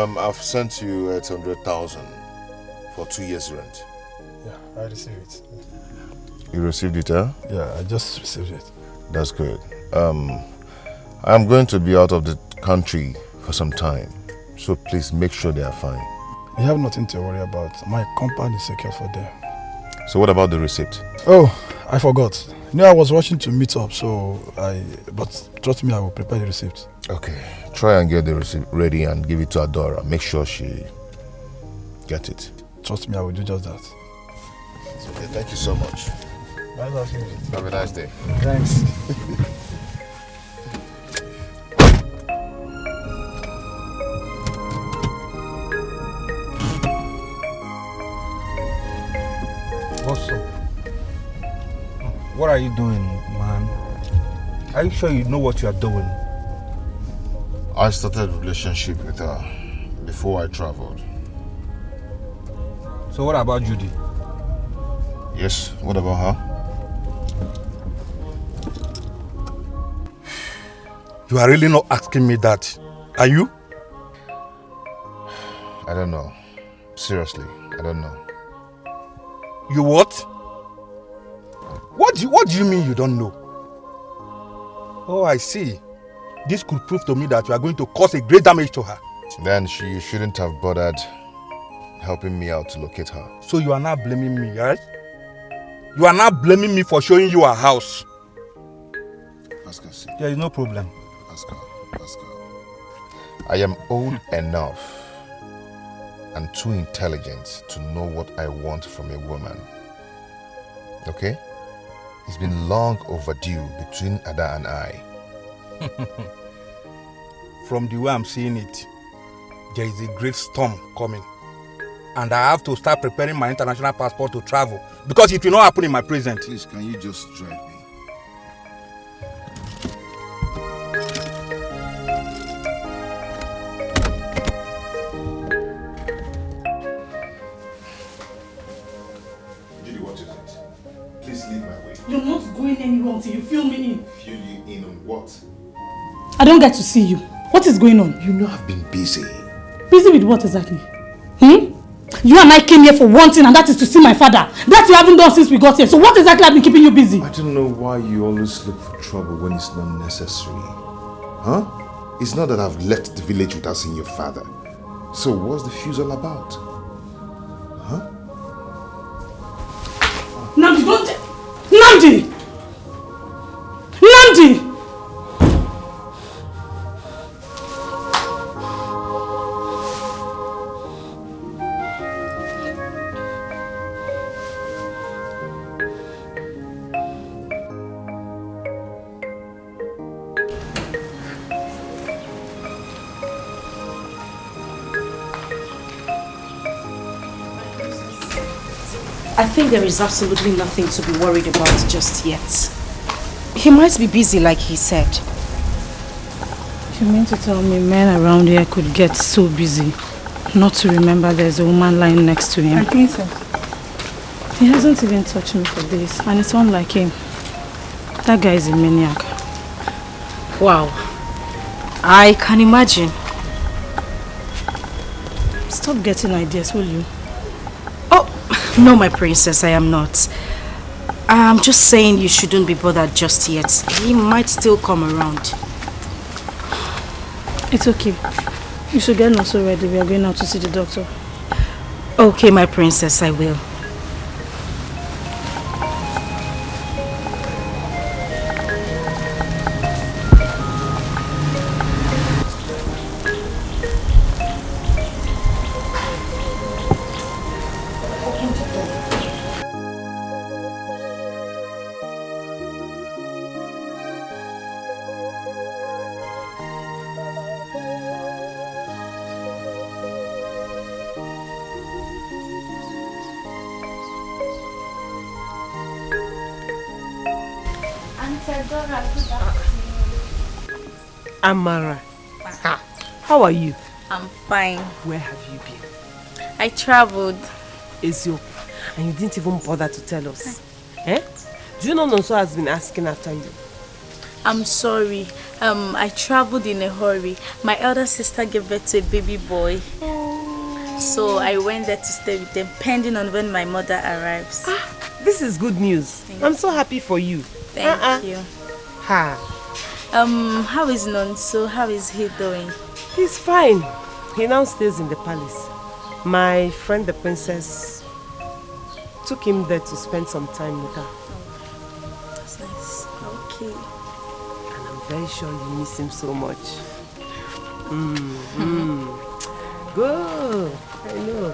I've sent you 800,000 for 2 years rent. Yeah, I received it. You received it, huh? Yeah, I just received it. That's good. I'm going to be out of the country for some time, so please make sure they are fine. You have nothing to worry about. My compound is secure for them. So what about the receipt? Oh, I forgot. You know, I was rushing to meet up, but trust me, I will prepare the receipt. Okay, try and get the receipt ready and give it to Adora. Make sure she gets it. Trust me, I will do just that. It's okay, thank you so much. Have a nice day. Thanks. What's up? What are you doing, man? Are you sure you know what you are doing? I started a relationship with her before I traveled. So what about Judy? Yes, what about her? You are really not asking me that, are you? I don't know. Seriously, I don't know. You what? What do you mean you don't know? Oh, I see. This could prove to me that you are going to cause a great damage to her. Then she shouldn't have bothered helping me out to locate her. So you are now blaming me, right? You are now blaming me for showing you her house. Pascal, see. There is no problem. Pascal. I am old enough and too intelligent to know what I want from a woman. Okay? It's been long overdue between Ada and I. From the way I'm seeing it, there is a great storm coming. And I have to start preparing my international passport to travel. Because it will not happen in my present. Please, can you just drive me? Judy, what is it? Please leave my way. You're not going anywhere until you fill me in. Fill you in on what? I don't get to see you. What is going on? You know I've been busy. Busy with what exactly? You and I came here for one thing, and that is to see my father. That you haven't done since we got here. So what exactly have been keeping you busy? I don't know why you always look for trouble when it's not necessary. Huh? It's not that I've left the village without seeing your father. So what's the fuse all about? Huh? Namdi, don't... Namdi! Namdi! I think there is absolutely nothing to be worried about just yet. He might be busy like he said. You mean to tell me men around here could get so busy not to remember there's a woman lying next to him? I think so. He hasn't even touched me for this, and it's unlike him. That guy is a maniac. Wow. I can imagine. Stop getting ideas, will you? No, my princess, I am not. I'm just saying you shouldn't be bothered just yet. He might still come around. It's okay. You should get also ready. We are going out to see the doctor. Okay, my princess, I will. Amara, how are you? I'm fine. Where have you been? I traveled. Ezio, and you didn't even bother to tell us. Eh? Do you know Nonso has been asking after you? I'm sorry. I traveled in a hurry. My elder sister gave birth to a baby boy. So I went there to stay with them, pending on when my mother arrives. This is good news. I'm so happy for you. Thank you. Ha. How is Nonso? How is he doing? He's fine. He now stays in the palace. My friend the princess took him there to spend some time with her. That's nice. Okay. And I'm very sure you miss him so much. Good. I know.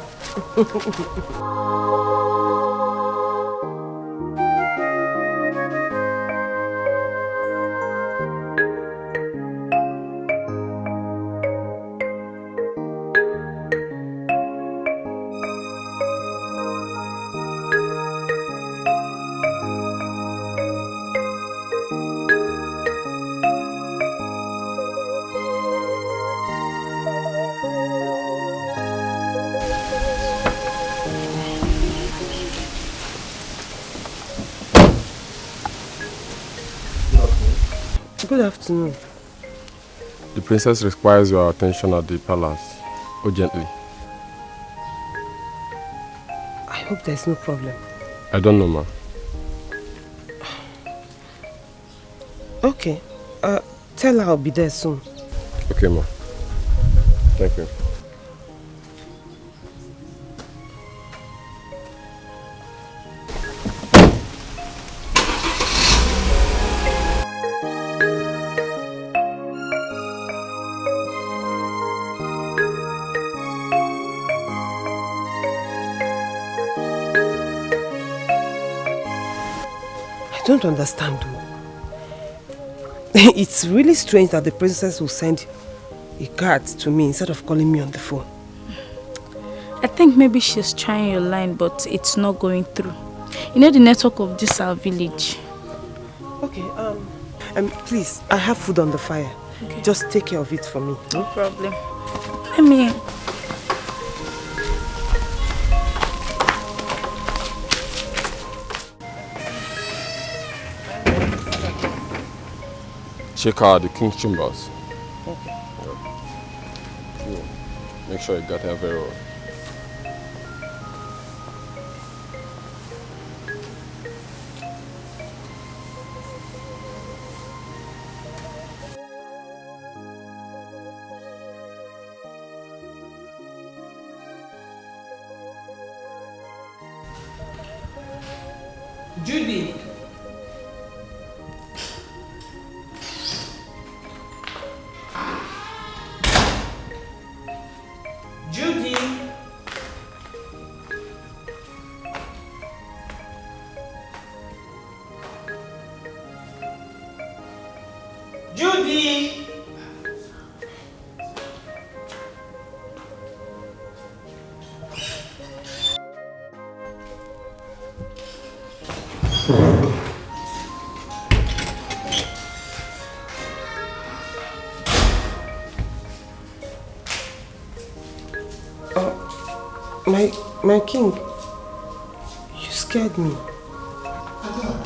Good afternoon. The princess requires your attention at the palace, urgently. I hope there's no problem. I don't know, ma. Okay. Tell her I'll be there soon. Okay, ma. Thank you. I don't understand though. It's really strange that the princess will send a card to me instead of calling me on the phone. I think maybe she's trying your line, but it's not going through. You know the network of this our village. Okay, please, I have food on the fire. Okay. Just take care of it for me. No problem. Let me... Check out the king's chambers. Okay. Yeah. Make sure you got her very well. Judy. Judy. Judy. My king, you scared me. Ada,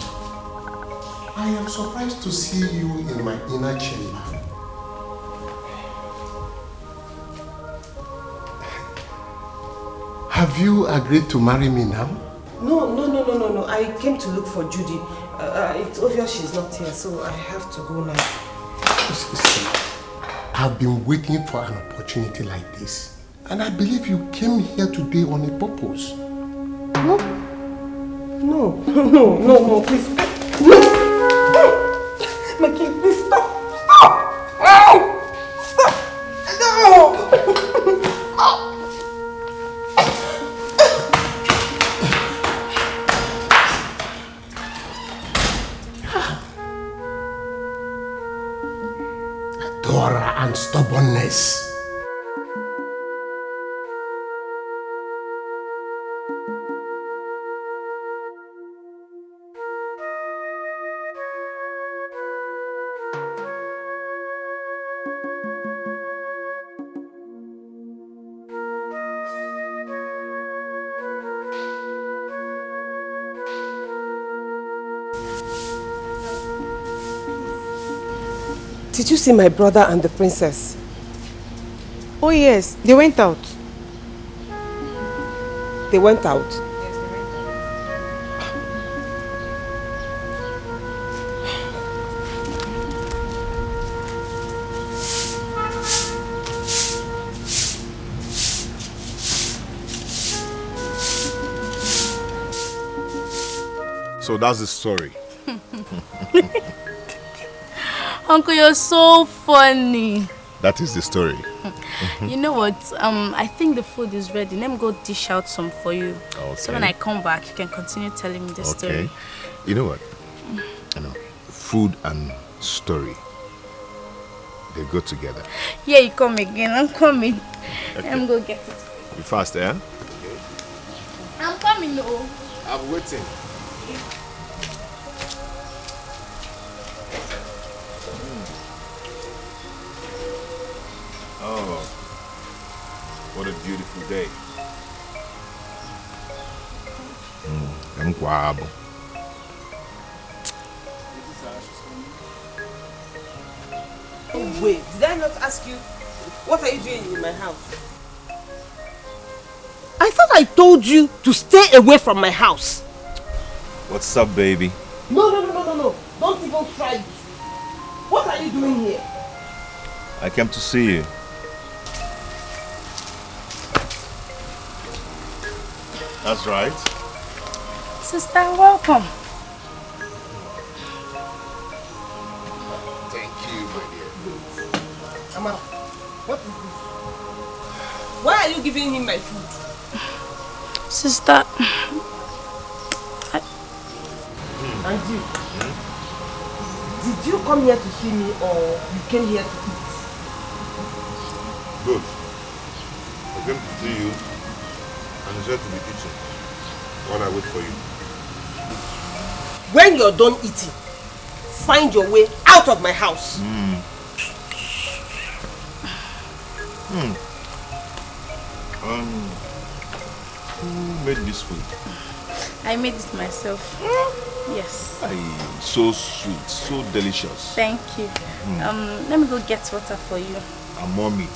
I am surprised to see you in my inner chamber. Have you agreed to marry me now? No. I came to look for Judy. It's obvious she's not here, so I have to go now. See, I've been waiting for an opportunity like this. And I believe you came here today on a purpose. No, please. No! My king, please stop! Stop! No! Dora and stubbornness. Did you see my brother and the princess? Oh yes, they went out. They went out? Yes, they went out. So that's the story. Uncle, you're so funny. That is the story. You know what? I think the food is ready. Let me go dish out some for you. Okay. So when I come back, you can continue telling me the story. You know what? Food and story, they go together. Yeah, you come again. I'm coming. Okay. Let me go get it. Be fast, eh? I'm coming, though. I'm waiting. Oh, what a beautiful day. Oh wait, did I not ask you, what are you doing in my house? I thought I told you to stay away from my house. What's up, baby? No. Don't even try it. What are you doing here? I came to see you. That's right. Sister, welcome. Thank you, my dear. Ama, what is this? Why are you giving him my food? Sister, And you? Did you come here to see me or you came here to eat? Good. I came to see you and it's ready to be eaten while I wait for you. When you're done eating, find your way out of my house. Who made this food? I made it myself. Yes. So sweet, so delicious. Thank you. Let me go get water for you. And more meat.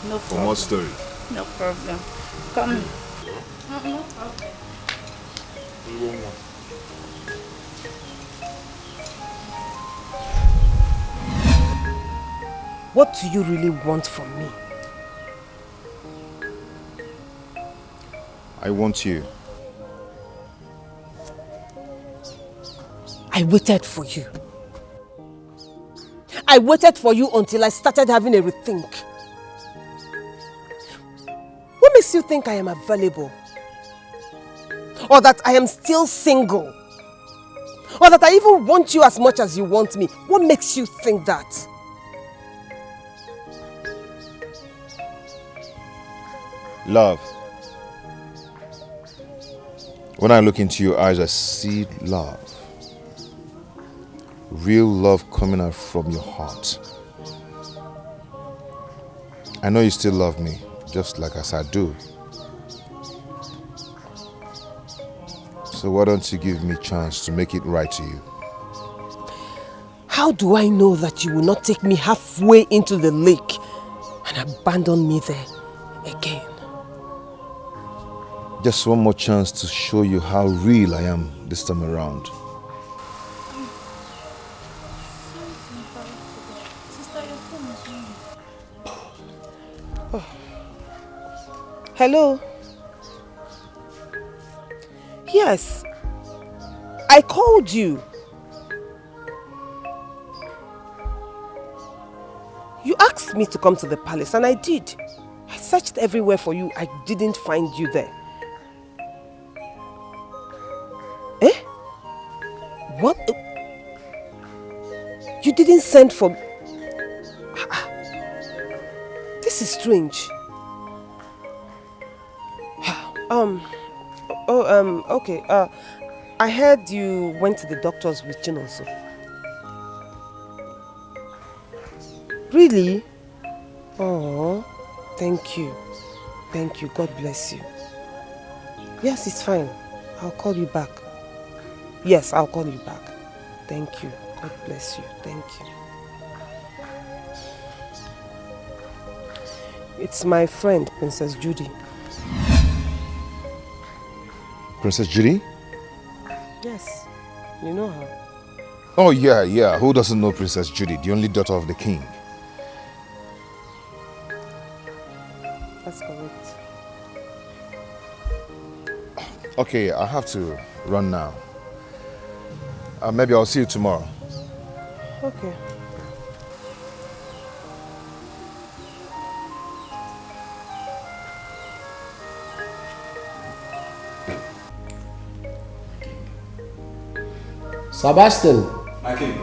No For problem. more story. No problem. Come. No problem. What do you really want from me? I want you. I waited for you. I waited for you until I started having a rethink. What makes you think I am available? Or that I am still single? Or that I even want you as much as you want me? What makes you think that? Love. When I look into your eyes, I see love. Real love coming out from your heart. I know you still love me, just like as I do. So why don't you give me a chance to make it right to you? How do I know that you will not take me halfway into the lake and abandon me there again? Just one more chance to show you how real I am this time around. Hello? Yes, I called you. You asked me to come to the palace and I did. I searched everywhere for you. I didn't find you there. Eh? What? You didn't send for... This is strange. Okay. I heard you went to the doctors with Chinonso. Really? Oh, thank you. Thank you. God bless you. Yes, it's fine. I'll call you back. Yes, I'll call you back. Thank you. God bless you. Thank you. It's my friend, Princess Judy. Princess Judy? Yes, you know her. Oh yeah. Who doesn't know Princess Judy, the only daughter of the king? That's correct. Okay, I have to run now. Maybe I'll see you tomorrow. Okay. Sebastian. My king.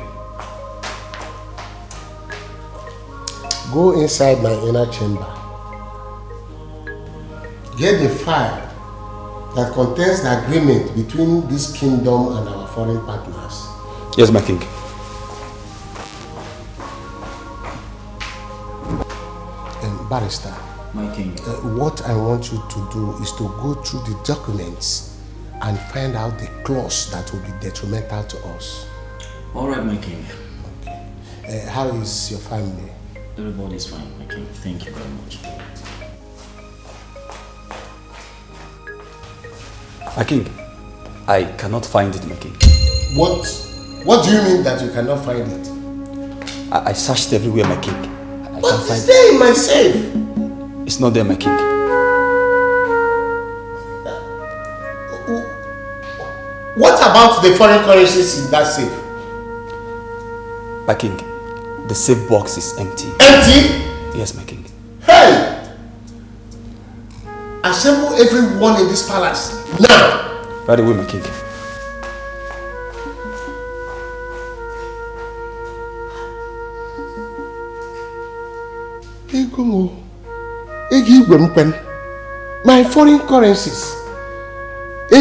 Go inside my inner chamber. Get the file that contains the agreement between this kingdom and our foreign partners. Yes, my king. Barrister. My king. What I want you to do is to go through the documents and find out the clause that will be detrimental to us. All right, my king. Okay. How is your family? Everybody is fine, my king. Thank you very much. My king, I cannot find it, my king. What do you mean that you cannot find it? I searched everywhere, my king. I But can't it's find it. there in my safe. It's not there, my king. What about the foreign currencies in that safe? My king, the safe box is empty. Empty? Yes, my king. Hey! Assemble everyone in this palace now! Right away, my king. My foreign currencies. Yeah?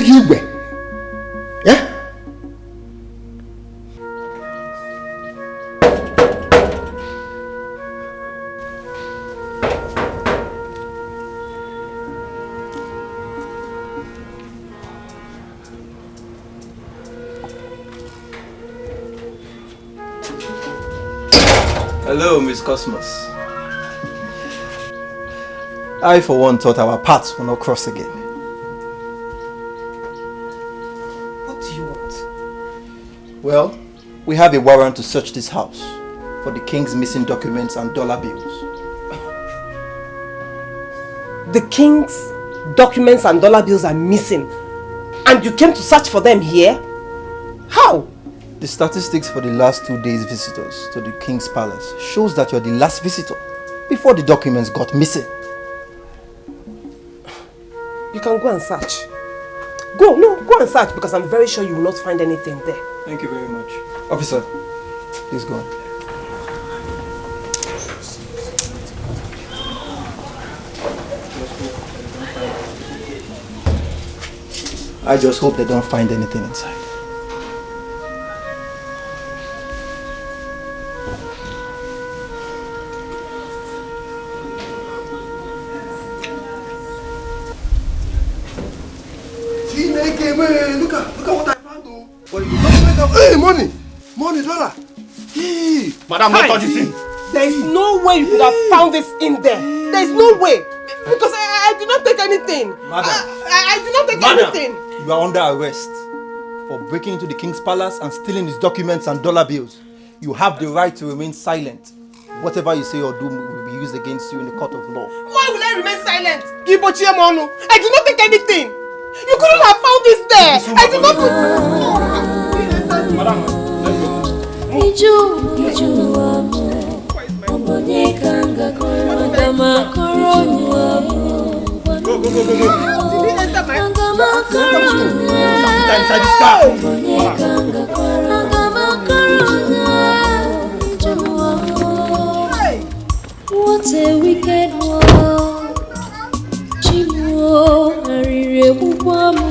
Hello, Miss Cosmos. I, for one, thought our paths will not cross again. What do you want? Well, we have a warrant to search this house for the king's missing documents and dollar bills. The king's documents and dollar bills are missing. And you came to search for them here? How? The statistics for the last 2 days' visitors to the king's palace shows that you're the last visitor before the documents got missing. You can go and search. Go and search because I'm very sure you will not find anything there. Thank you very much. Officer, please go on. I just hope they don't find anything inside. Look at what I found. Hey, money, dollar. Hey, Madam, not touch this thing. There is no way you could have found this in there. There is no way. Because I did not take anything. Madam. I did not take anything. You are under arrest for breaking into the king's palace and stealing his documents and dollar bills. You have the right to remain silent. Whatever you say or do will be used against you in the court of law. Why will I remain silent? I did not take anything. You couldn't have found this there. I did not Madam, let's go. Did he enter my Inside this car. What a wicked world. Chimo arire bubamo.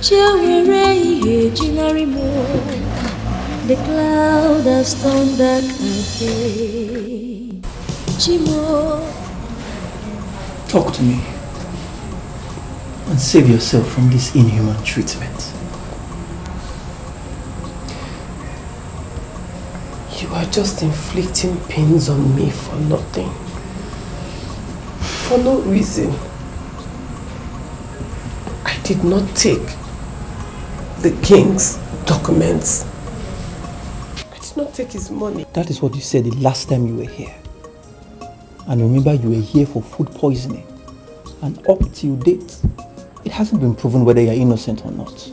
Chewere ihe jinarimo. The cloud has turned dark again. Chimo. Talk to me and save yourself from this inhuman treatment. You You are just inflicting pains on me for nothing. For no reason. I did not take the king's documents. I did not take his money. That is what you said the last time you were here. And remember, you were here for food poisoning. And up till date, it hasn't been proven whether you're innocent or not.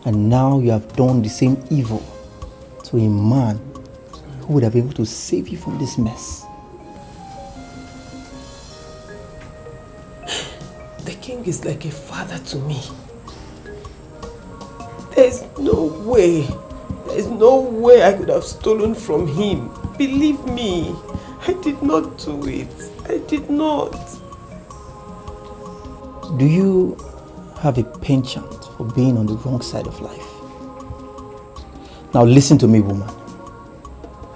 And now you have done the same evil to a man who would have been able to save you from this mess. The king is like a father to me. There's no way I could have stolen from him. Believe me, I did not do it. I did not. Do you have a penchant for being on the wrong side of life? Now listen to me, woman.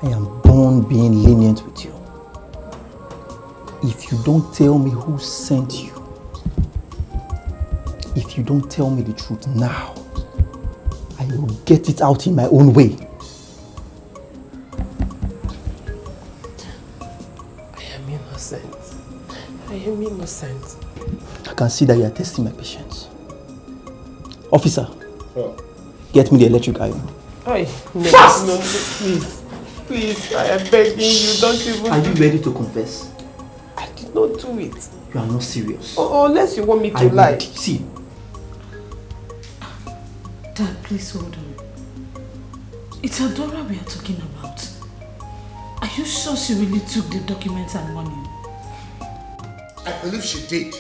I am done being lenient with you. If you don't tell me who sent you, if you don't tell me the truth now, I will get it out in my own way. I am innocent. I am innocent. I can see that you are testing my patience. Officer, get me the electric iron. No, please. Please, I am begging you, don't even... Are you ready to confess? I did not do it. You are not serious. Unless you want me to lie. See. Dad, please hold on. It's Adora we are talking about. Are you sure she really took the documents and money? I believe she did.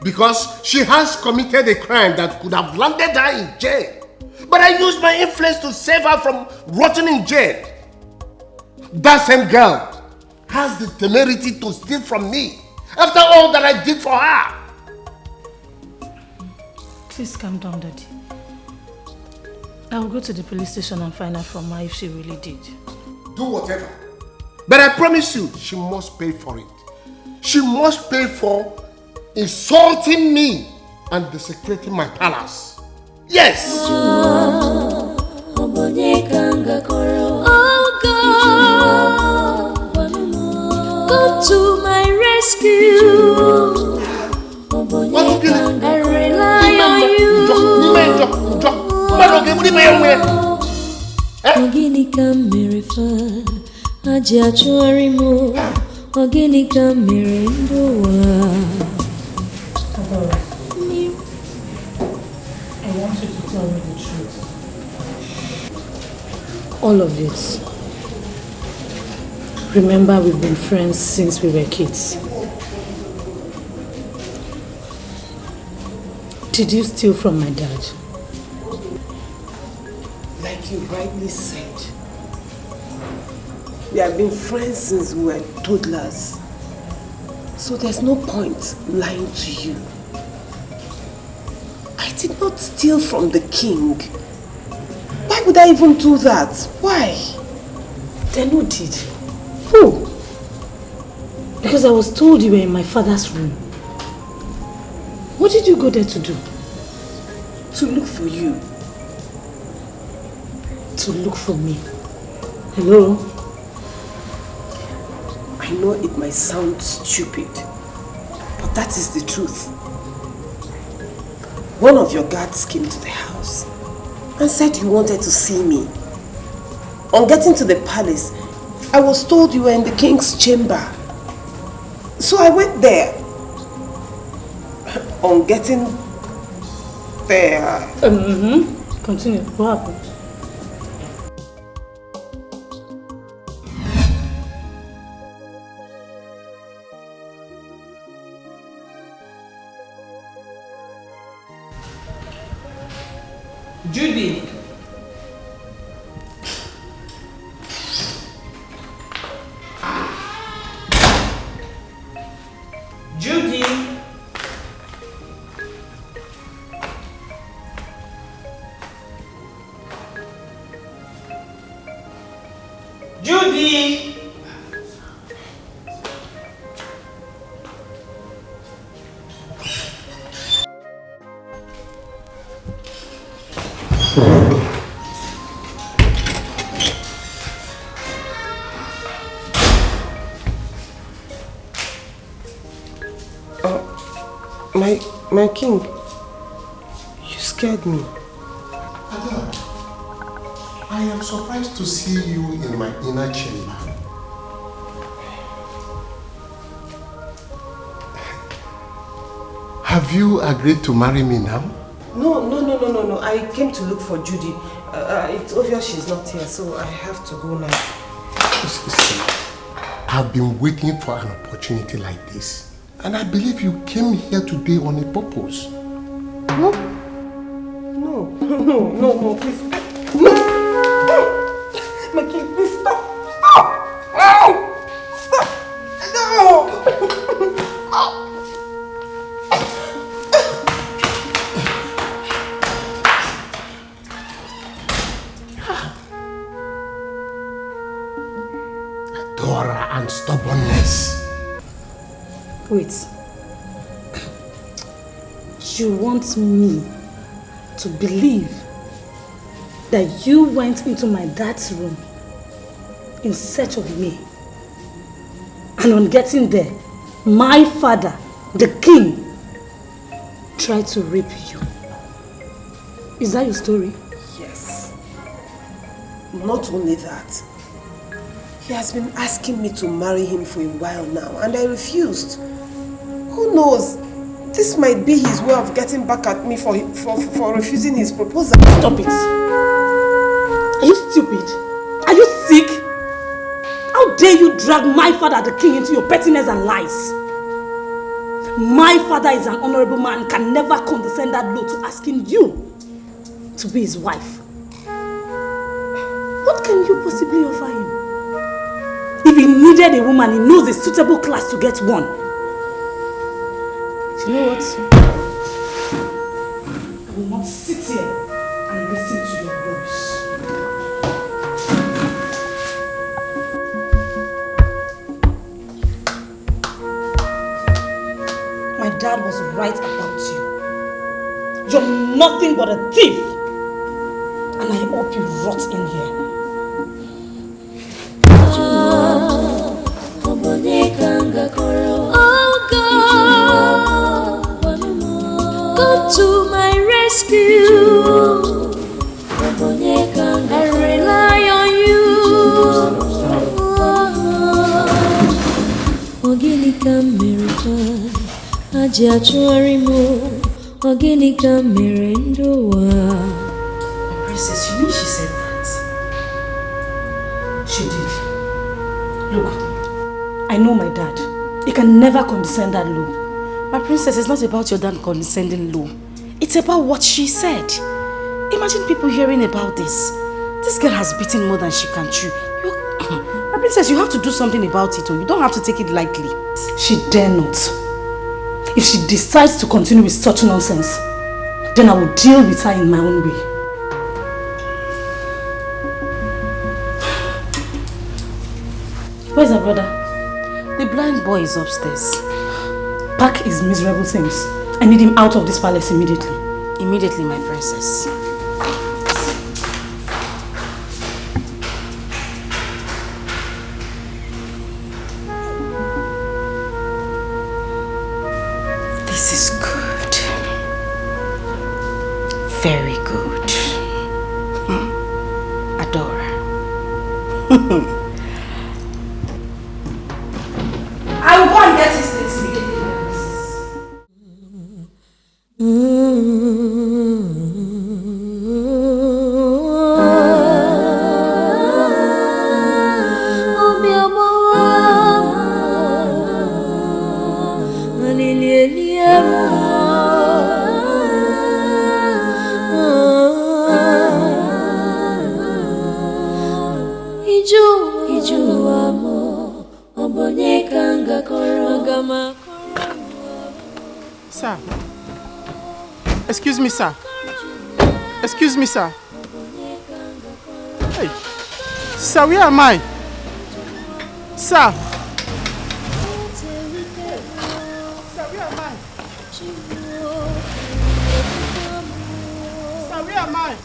Because she has committed a crime that could have landed her in jail. But I used my influence to save her from rotting in jail. That same girl has the temerity to steal from me after all that I did for her. Please calm down, Daddy. I will go to the police station and find out from her if she really did. Do whatever. But I promise you, she must pay for it. She must pay for insulting me and desecrating my palace. Yes! Oh God, come to my rescue. I rely on you. Ogini kamere fa aje achuari mo. Ogini kamere ndoa. I want you to tell me the truth. All of it. Remember, we've been friends since we were kids. Did you steal from my dad? Like you rightly said, we have been friends since we were toddlers. So there's no point lying to you. I did not steal from the king. Why would I even do that? Why? Then who did? Who? Because I was told you were in my father's room. What did you go there to do? To look for you. To look for me. Hello? I know it might sound stupid, but that is the truth. One of your guards came to the house and said you wanted to see me. On getting to the palace, I was told you were in the king's chamber. So I went there. On getting there... Continue. What happened? Judy. Judy. Judy. My king, you scared me. Ada, I am surprised to see you in my inner chamber. Have you agreed to marry me now? No. I came to look for Judy. It's obvious she's not here, so I have to go now. See, I've been waiting for an opportunity like this. And I believe you came here today on a purpose. No, please. No! My king, please stop! Stop! Adora and stubbornness. Wait. You want me to believe that you went into my dad's room in search of me, and on getting there, my father, the king, tried to rape you? Is that your story? Yes. Not only that, he has been asking me to marry him for a while now, and I refused. Who knows? This might be his way of getting back at me for refusing his proposal. Stop it! Are you stupid? Are you sick? How dare you drag my father, the king, into your pettiness and lies? My father is an honorable man and can never condescend that low to asking you to be his wife. What can you possibly offer him? If he needed a woman, he knows a suitable class to get one. You know what? I will not sit here and listen to your rubbish. My dad was right about you. You're nothing but a thief. And I hope you rot in here. Come to my rescue. I rely on you. Organica miracle, Ajachuarimo, Organica Mirandoa. Princess, you mean she said that? She did. Look, I know my dad. He can never condescend that low. My princess, it's not about your dad condescending low. It's about what she said. Imagine people hearing about this. This girl has beaten more than she can chew. My princess, you have to do something about it, or you don't have to take it lightly. She dare not. If she decides to continue with such nonsense, then I will deal with her in my own way. Where's her brother? The blind boy is upstairs. Pack his miserable things. I need him out of this palace immediately. Immediately, my princess. This is good. Very good. Adora. I will go and get his things immediately. Sir. Excuse me, sir. Excuse me, sir. Hey. Sir, where am I? Sir. Sir, where am I? Sir, where am I?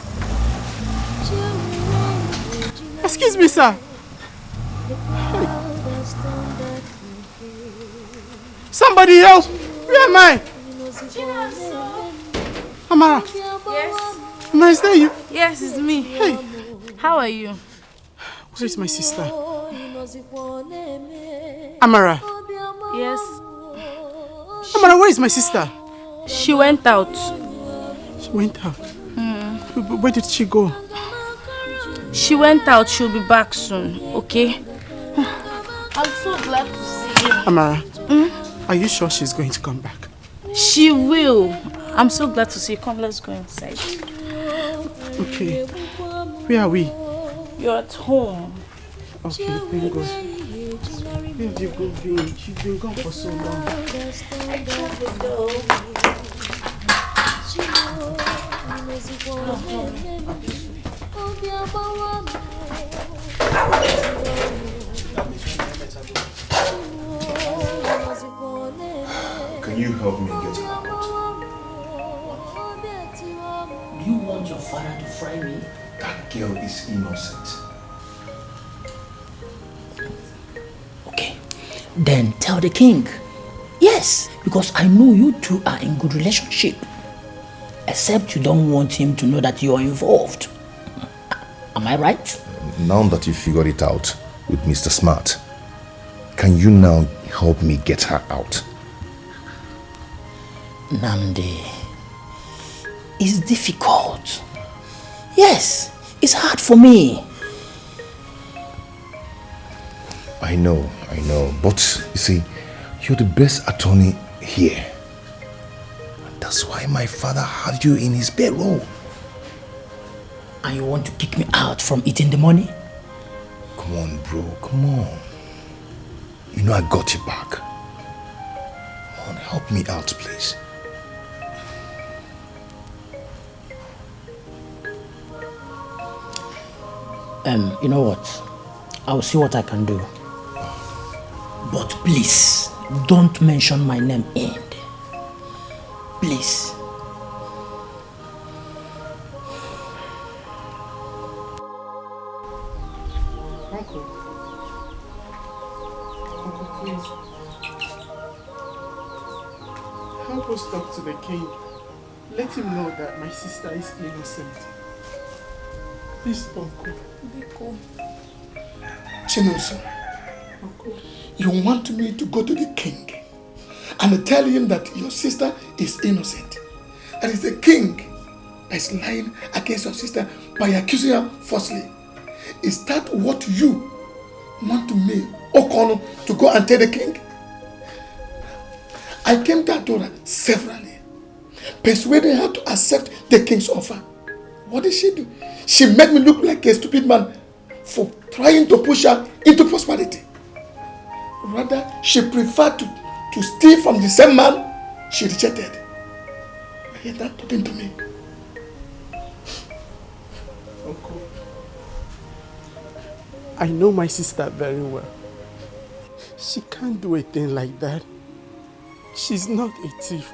Excuse me, sir. Hey. Somebody else. Where am I? Amara. Yes? Amara, is that you? Yes, it's me. Hey. How are you? Where is my sister? Amara. Yes? Amara, where is my sister? She went out. She went out? Where did she go? She went out. She'll be back soon, okay? I'm so glad to see you. Amara, are you sure she's going to come back? She will. I'm so glad to see you. Come, let's go inside. Okay. Where are we? You're at home. Okay, thank God. Where have you been? She's been gone for so long. Can you help me get her out? Do you want your father to fry me? That girl is innocent. Okay, then tell the king. Yes, because I know you two are in good relationship. Except you don't want him to know that you are involved. Am I right? Now that you figured it out with Mr. Smart, can you now help me get her out? Namdi, it's difficult. Yes, it's hard for me. I know, but you see, you're the best attorney here. That's why my father had you in his payroll. And you want to kick me out from eating the money? Come on, bro, come on. You know I got you back. Come on, help me out, please. You know what? I'll see what I can do. But please, don't mention my name in. Please. Uncle, please. Help us talk to the king. Let him know that my sister is innocent. Please, Uncle. Chinoso, you want me to go to the king and tell him that your sister is innocent? And it's the king that is lying against your sister by accusing her falsely. Is that what you want me, Okono, to go and tell the king? I came to Adora severally, persuading her to accept the king's offer. What did she do? She made me look like a stupid man for trying to push her into prosperity. Rather, she preferred to steal from the same man she rejected. You're not talking to me. Uncle, I know my sister very well. She can't do a thing like that. She's not a thief.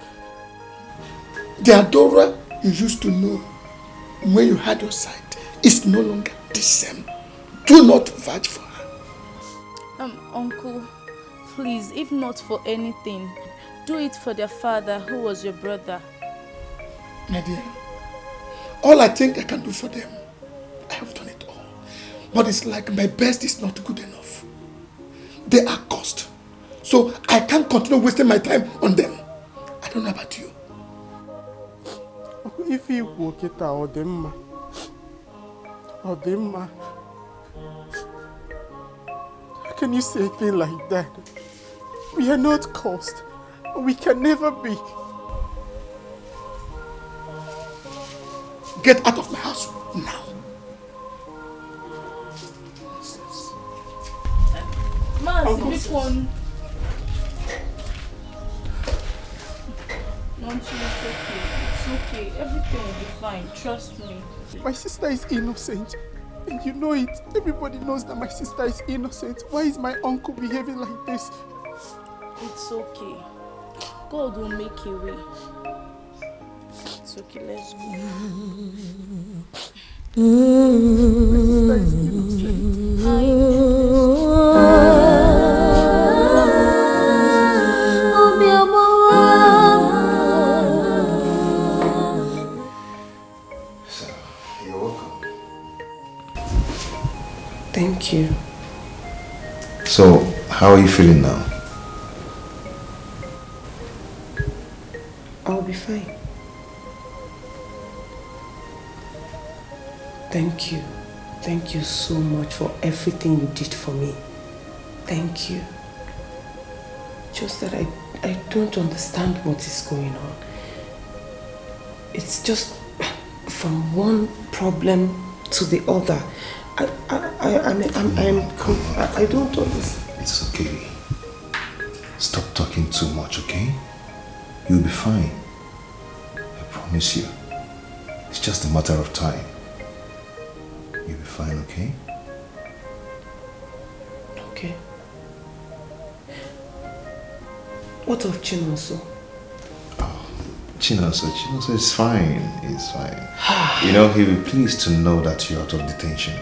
The Adora you used to know when you had your sight is no longer the same. Do not vouch for her. Uncle, please, if not for anything, do it for their father who was your brother. My dear, all I think I can do for them, I have done it all. But it's like my best is not good enough. They are cursed. So I can't continue wasting my time on them. I don't know about you. If you walk it out, them, how can you say a thing like that? We are not cursed. We can never be. Get out of my house now. Man, this one. It's okay. Everything will be fine. Trust me. My sister is innocent. And you know it. Everybody knows that my sister is innocent. Why is my uncle behaving like this? It's okay. God will make a way. It's okay, let's go. My sister is innocent. So, how are you feeling now? I'll be fine. Thank you. Thank you so much for everything you did for me. Thank you. Just that I don't understand what is going on. It's just from one problem to the other. I don't understand. It's okay. Stop talking too much, okay? You'll be fine. I promise you. It's just a matter of time. You'll be fine, okay? Okay. What of Chinonso? Chinonso is fine. It's fine. You know, he'll be pleased to know that you're out of detention.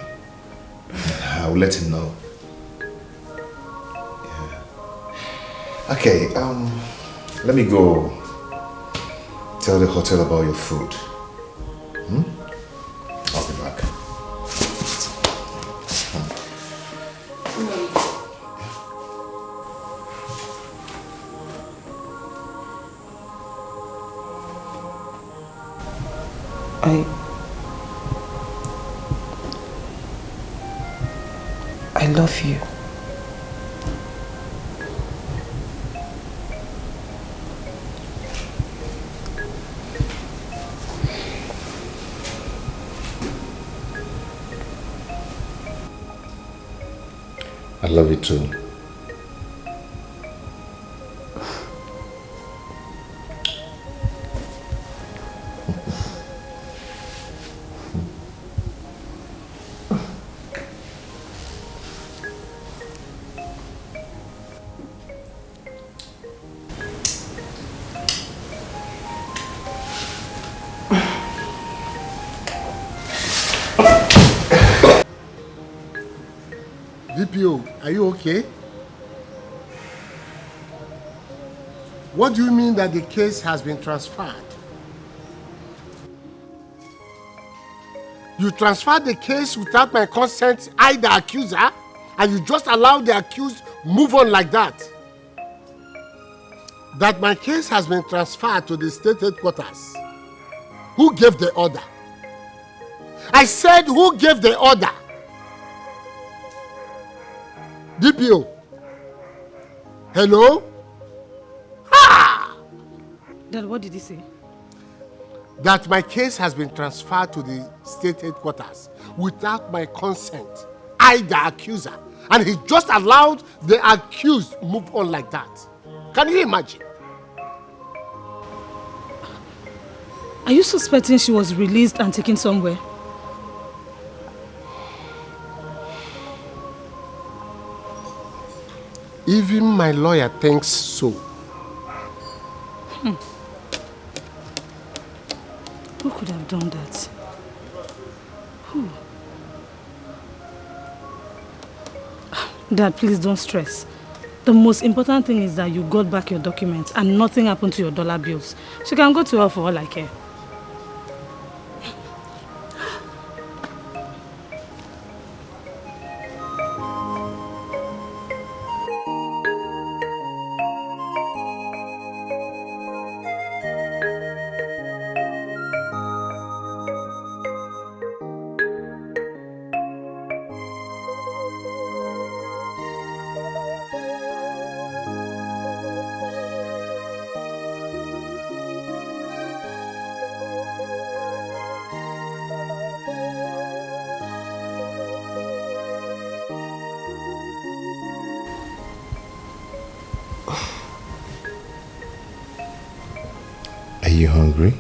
I'll let him know. Yeah. Okay, let me go tell the hotel about your food. I'll be back. I love you. I love you too. DPO, are you okay? What do you mean that the case has been transferred? You transferred the case without my consent, I the accuser, and you just allowed the accused move on like that? That my case has been transferred to the state headquarters. Who gave the order? I said, who gave the order? DPO. Hello? Ha! Dad, what did he say? That my case has been transferred to the state headquarters without my consent. I, the accuser. And he just allowed the accused move on like that. Can you imagine? Are you suspecting she was released and taken somewhere? Even my lawyer thinks so. Who could have done that? Who? Dad, please don't stress. The most important thing is that you got back your documents and nothing happened to your dollar bills. She can go to her for all I care. Are you hungry?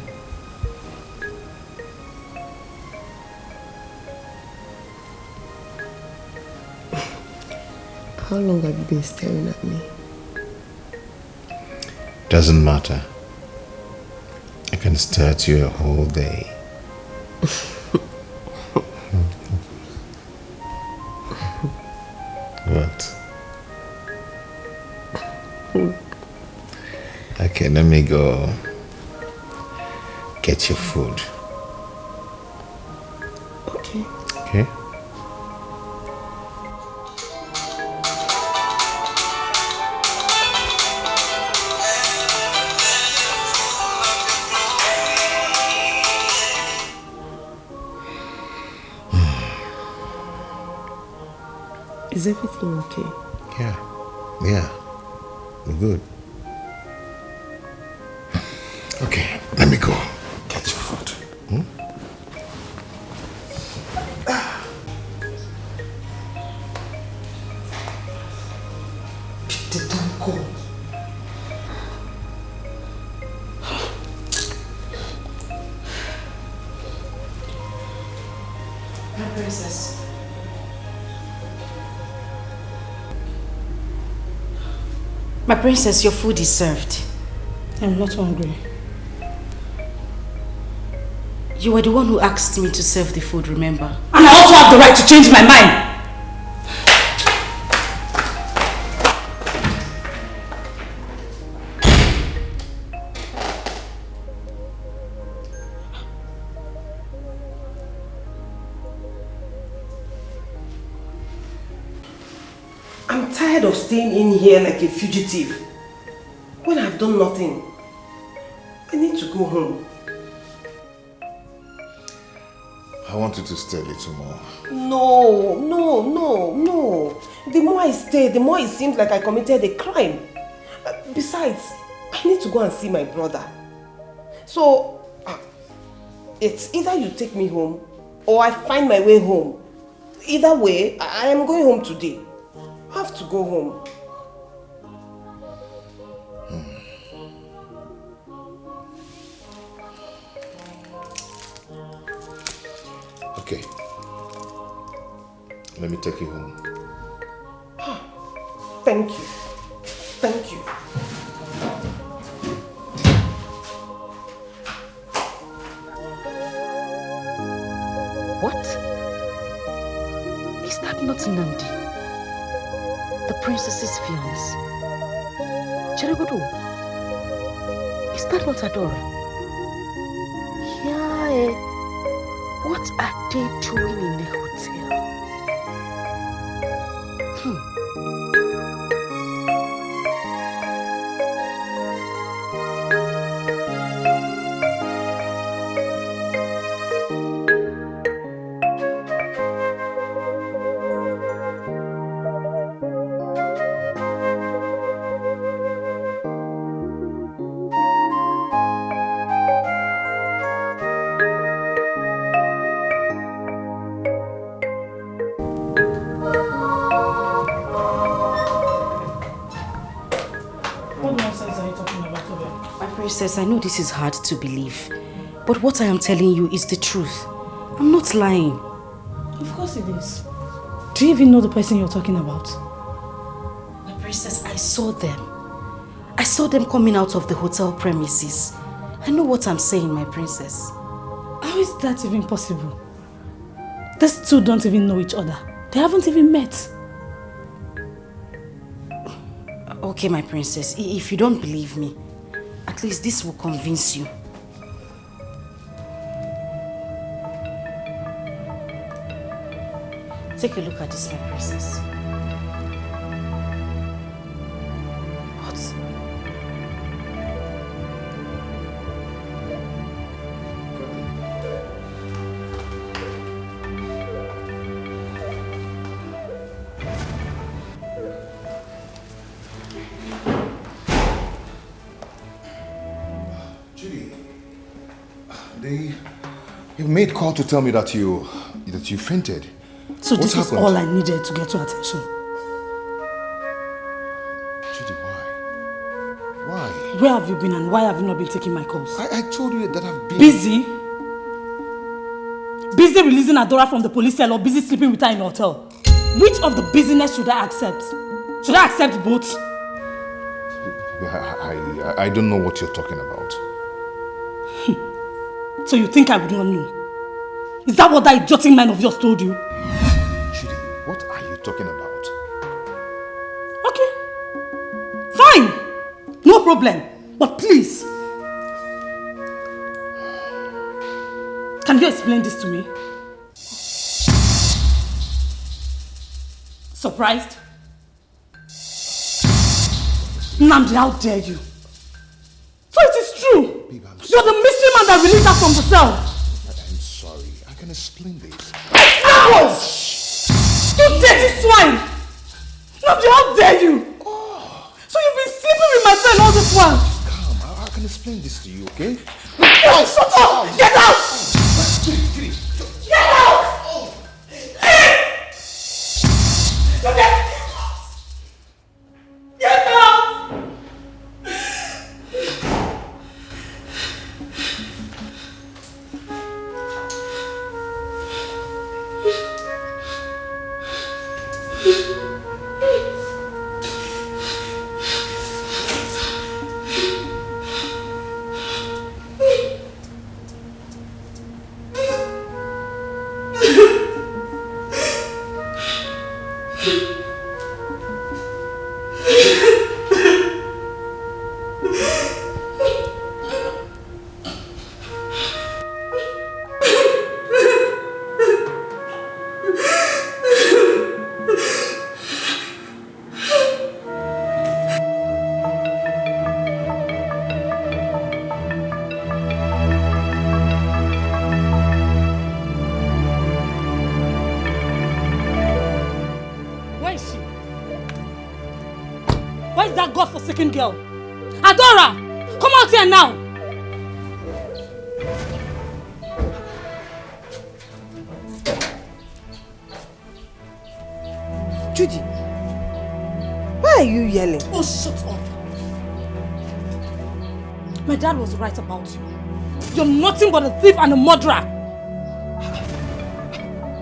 How long have you been staring at me? Doesn't matter. I can stare at you a whole day. What? Okay, let me go get your food. Okay. Okay? Is everything okay? Yeah. We're good. Okay, let me go. Get your food. Don't go. My princess. My princess, your food is served. I'm not hungry. You were the one who asked me to serve the food, remember? And I also have the right to change my mind. I'm tired of staying in here like a fugitive when I've done nothing. I need to go home. I want you to stay a little more. No. The more I stay, the more it seems like I committed a crime. Besides, I need to go and see my brother. So, it's either you take me home or I find my way home. Either way, I am going home today. I have to go home. Okay. Let me take you home. Thank you. Thank you. What? Is that not Nandi? The princess's fiance? Chirigodo? Is that not Adora? Yeah. What are they doing in the hotel? Princess, I know this is hard to believe, but what I am telling you is the truth. I'm not lying. Of course it is. Do you even know the person you're talking about? My princess, I saw them. I saw them coming out of the hotel premises. I know what I'm saying, my princess. How is that even possible? These two don't even know each other. They haven't even met. Okay, my princess, if you don't believe me, at least this will convince you. Take a look at this, my princess. What? You made call to tell me that you fainted. So this is all I needed to get your attention. Judy, why? Where have you been and why have you not been taking my calls? I told you that I've been... Busy? Busy releasing Adora from the police cell or busy sleeping with her in a hotel? Which of the business should I accept? Should I accept both? I don't know what you're talking about. So you think I would not know? Is that what that idiotic man of yours told you? Judy, what are you talking about? Okay. Fine. No problem. But please. Can you explain this to me? Surprised? Nnamdi, how dare you? So it is true. Babe, you're the mystery man that released her from the cell. I'm sorry. I can explain this. You dirty swine! Nnamdi, how dare you? Oh. So you've been sleeping with my friend all this while? Calm, I can explain this to you, okay? Oh, shut up! Get out! Get out! Get out! Girl. Adora! Come out here now! Judy, why are you yelling? Oh, shut up! My dad was right about you. You're nothing but a thief and a murderer!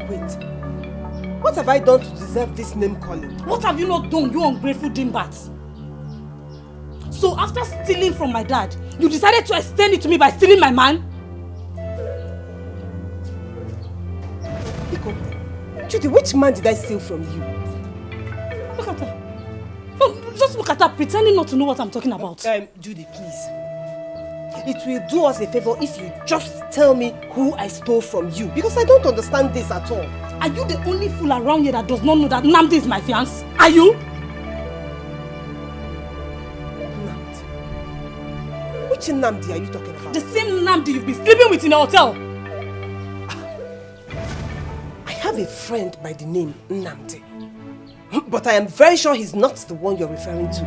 Wait, what have I done to deserve this name calling? What have you not done, you ungrateful dimbat? So after stealing from my dad, you decided to extend it to me by stealing my man? Biko, Judy, which man did I steal from you? Look at her. Oh, just look at her, pretending not to know what I'm talking about. Judy, please. It will do us a favor if you just tell me who I stole from you, because I don't understand this at all. Are you the only fool around here that does not know that Nnamdi is my fiancé? Are you? Which Nnamdi are you talking about? The same Nnamdi you've been sleeping with in a hotel. I have a friend by the name Nnamdi. But I am very sure he's not the one you're referring to.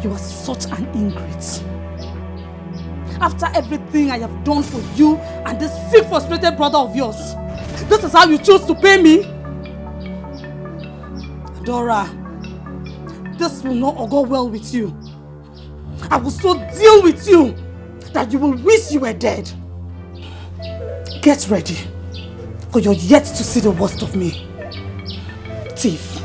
You are such an ingrate. After everything I have done for you and this sick, frustrated brother of yours, this is how you choose to pay me? Dora, this will not go well with you. I will so deal with you that you will wish you were dead. Get ready, for you're yet to see the worst of me. Thief.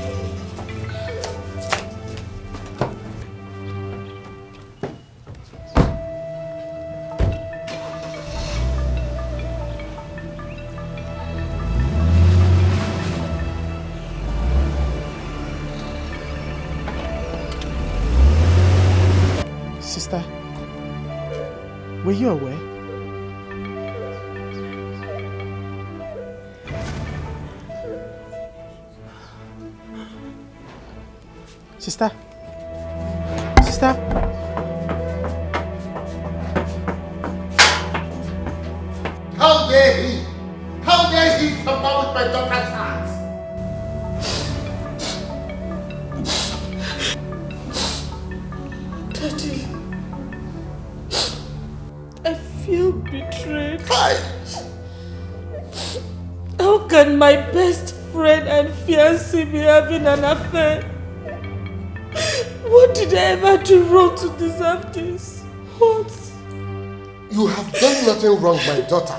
Sister, were you aware? Sister? Sister? How dare he? How dare he tamper with my daughter's heart? Daddy, I feel betrayed. How can my best friend and fiancé be having an affair? What did I ever do wrong to deserve this? What? You have done nothing wrong, my daughter.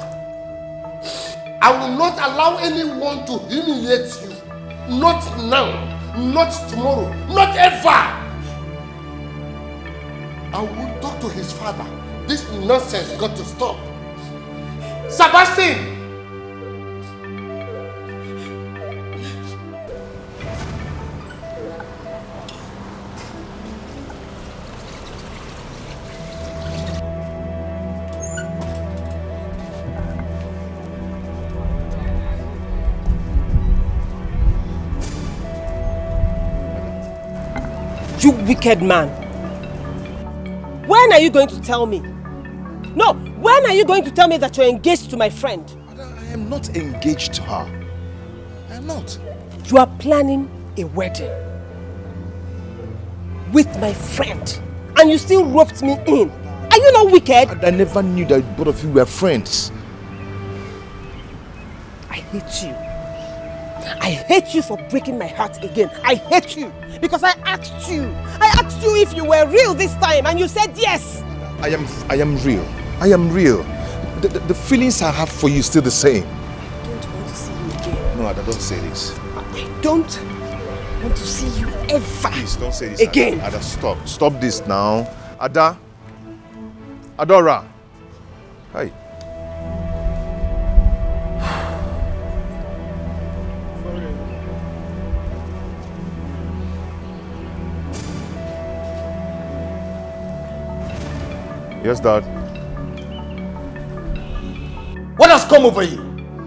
I will not allow anyone to humiliate you. Not now, not tomorrow, not ever. I will talk to his father. This nonsense got to stop. Sebastian! You wicked man. When are you going to tell me? No, when are you going to tell me that you're engaged to my friend? I am not engaged to her. I am not. You are planning a wedding with my friend, and you still roped me in. Are you not wicked? I never knew that both of you were friends. I hate you. I hate you for breaking my heart again. I hate you because I asked you. I asked you if you were real this time, and you said yes. I am real. I am real. The feelings I have for you is still the same. I don't want to see you again. No, Ada, don't say this. I don't want to see you ever. Please don't say this again. Ada, stop. Stop this now. Ada. Adora. Hey. Yes, Dad. What has come over you?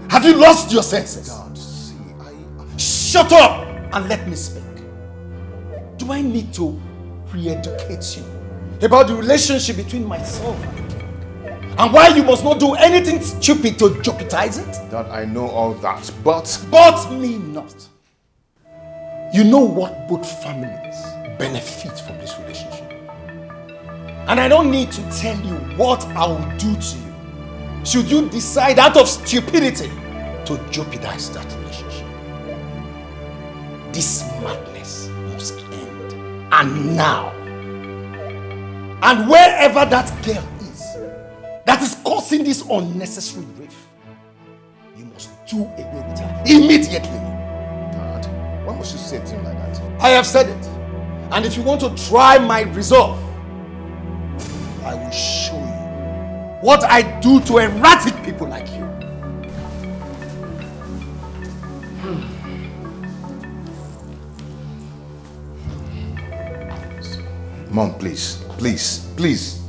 Have you lost your senses? Dad, see, Shut up and let me speak. Do I need to re-educate you about the relationship between myself and the king? And why you must not do anything stupid to jeopardize it? Dad, I know all that, but... But me not. You know what both families benefit from this relationship. And I don't need to tell you what I will do to you should you decide out of stupidity to jeopardize that relationship. This madness must end. And now. And wherever that girl is that is causing this unnecessary grief, you must do away with her immediately. Dad, why must you say things like that? I have said it. And if you want to try my resolve, I will show you what I do to erratic people like you. Mom, please, please, please.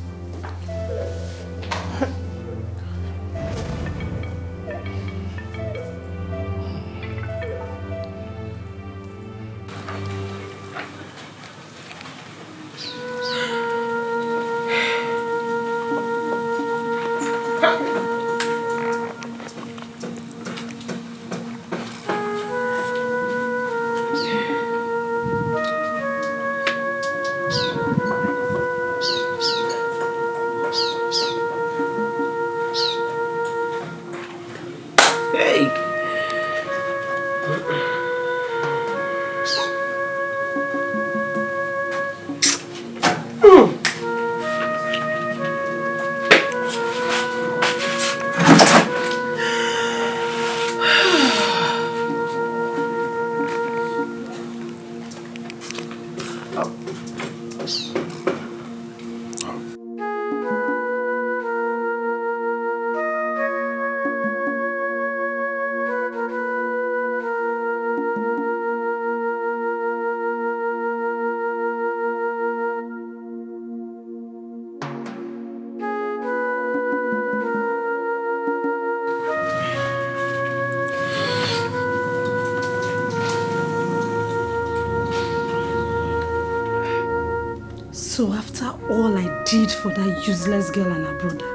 So after all I did for that useless girl and her brother,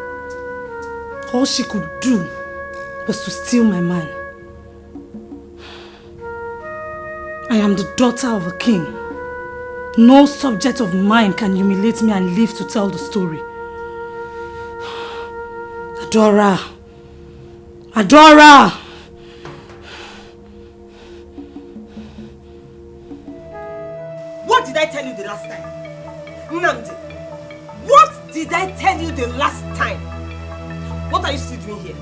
all she could do was to steal my man. I am the daughter of a king. No subject of mine can humiliate me and live to tell the story. Adora! Adora! What did I tell you the last time? Nnamdi, what did I tell you the last time? What are you still doing here?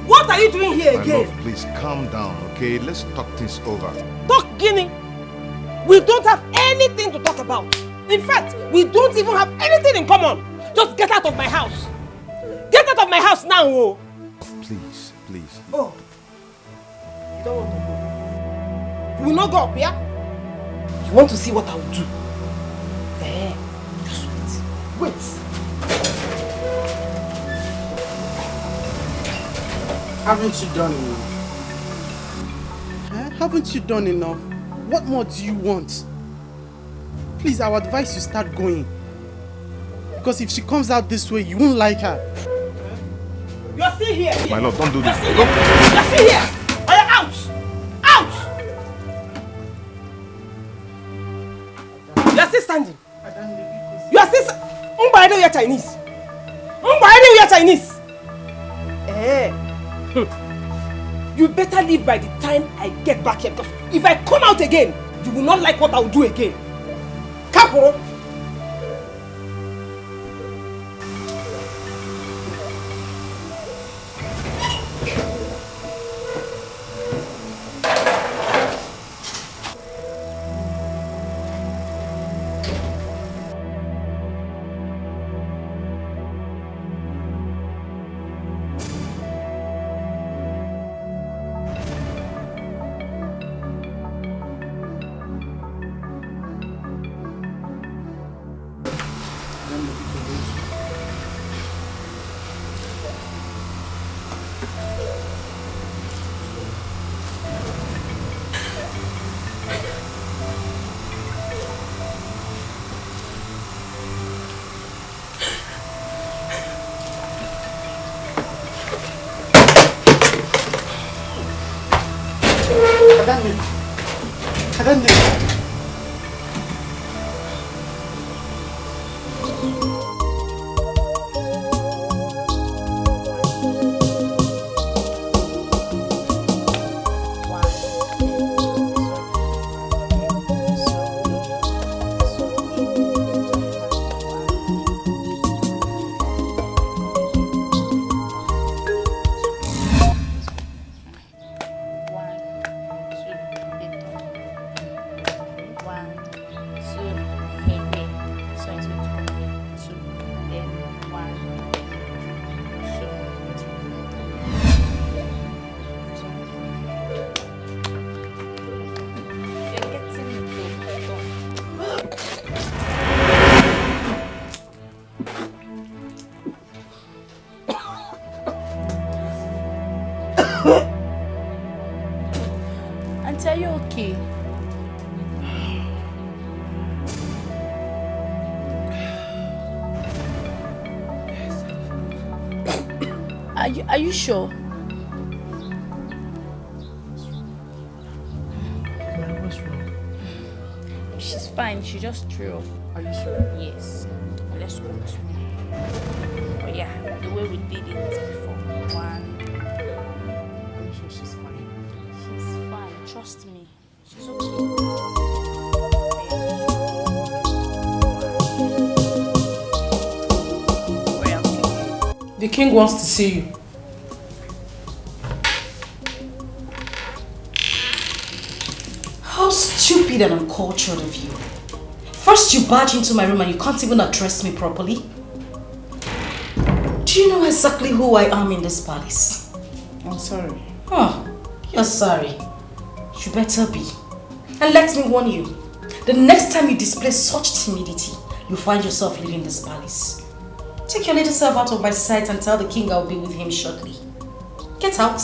What are you doing here again? My love, please calm down, okay? Let's talk things over. Talk, Guinea! We don't have anything to talk about. In fact, we don't even have anything in common. Just get out of my house. Get out of my house now, oh! Please, please. Oh. You don't want to go. You will not go up, yeah? You want to see what I will do? There. Just wait. Wait. Haven't you done enough? Huh? Haven't you done enough? What more do you want? Please, I would advise you start going. Because if she comes out this way, you won't like her. You're still here. My love, don't do this. You're still here. You're still here. Are you out? Out! You are still standing. You are still I know you're Chinese. I know you're Chinese. You better leave by the time I get back here, because if I come out again, you will not like what I will do again. Capo! Auntie, are you okay? Are you sure? What's wrong? She's fine. She just threw up. Are you sure? Yes. Let's go to. But yeah, the way we did it before. One. Are you sure she's fine? She's fine. Trust me. She's okay. The king wants to see you. How stupid and uncultured of you. First you barge into my room and you can't even address me properly. Do you know exactly who I am in this palace? I'm sorry. Oh, you're sorry. You better be. And let me warn you, the next time you display such timidity, you find yourself leaving this palace. Take your little self out of my sight and tell the king I'll be with him shortly. Get out.